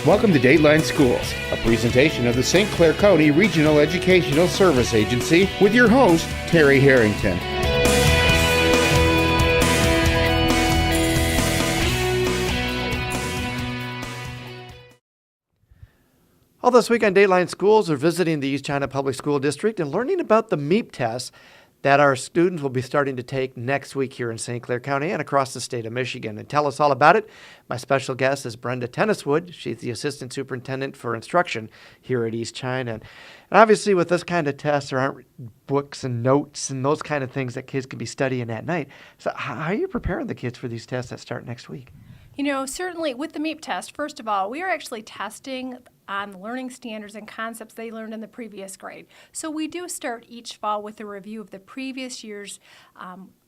Welcome to Dateline Schools, a presentation of the St. Clair County Regional Educational Service Agency with your host, Terry Harrington. All this week on Dateline Schools, we're visiting the East China Public School District and learning about the MEAP tests that our students will be starting to take next week here in St. Clair County and across the state of Michigan. And tell us all about it, my special guest is Brenda Tenniswood. She's the Assistant Superintendent for Instruction here at East China. And obviously with this kind of test, there aren't books and notes and those kind of things that kids can be studying at night. So how are you preparing the kids for these tests that start next week? You know, certainly with the MEAP test, first of all, we are actually testing on the learning standards and concepts they learned in the previous grade. So we do start each fall with a review of the previous year's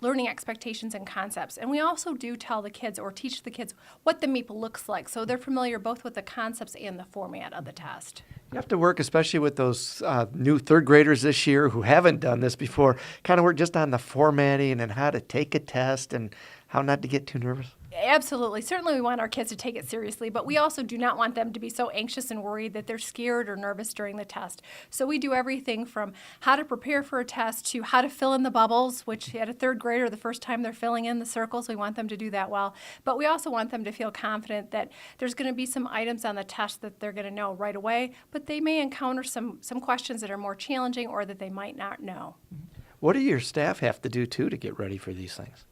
learning expectations and concepts. And we also do tell the kids or teach the kids what the MEAP looks like, so they're familiar both with the concepts and the format of the test. You have to work, especially with those new third graders this year who haven't done this before, kind of work just on the formatting and how to take a test and how not to get too nervous. Absolutely. Certainly we want our kids to take it seriously, but we also do not want them to be so anxious and worried that they're scared or nervous during the test. So we do everything from how to prepare for a test to how to fill in the bubbles, which at a third grader, the first time they're filling in the circles, we want them to do that well. But we also want them to feel confident that there's going to be some items on the test that they're going to know right away, but they may encounter some questions that are more challenging or that they might not know. What do your staff have to do, too, to get ready for these things?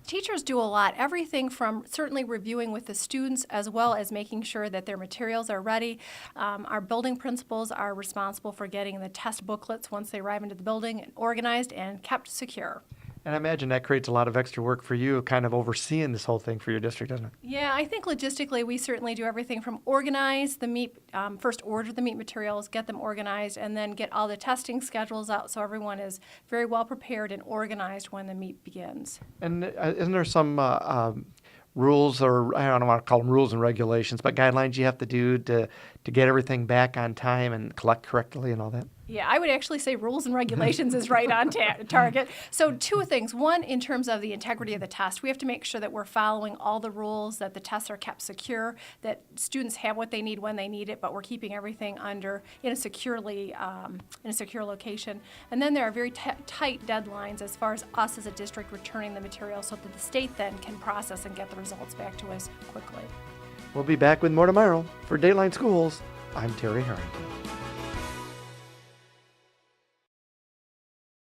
Teachers do a lot, everything from certainly reviewing with the students as well as making sure that their materials are ready. Our building principals are responsible for getting the test booklets once they arrive into the building organized and kept secure. And I imagine that creates a lot of extra work for you, kind of overseeing this whole thing for your district, doesn't it? Yeah, I think logistically we certainly do everything from organize the MEAP, first order the MEAP materials, get them organized, and then get all the testing schedules out so everyone is very well prepared and organized when the MEAP begins. And isn't there some rules, or I don't want to call them rules and regulations, but guidelines you have to do to get everything back on time and collect correctly and all that? Yeah, I would actually say rules and regulations is right on target. So two things. One, in terms of the integrity of the test, we have to make sure that we're following all the rules, that the tests are kept secure, that students have what they need when they need it, but we're keeping everything in a secure location. And then there are very tight deadlines as far as us as a district returning the material so that the state then can process and get the results back to us quickly. We'll be back with more tomorrow. For Dateline Schools, I'm Terry Harrington.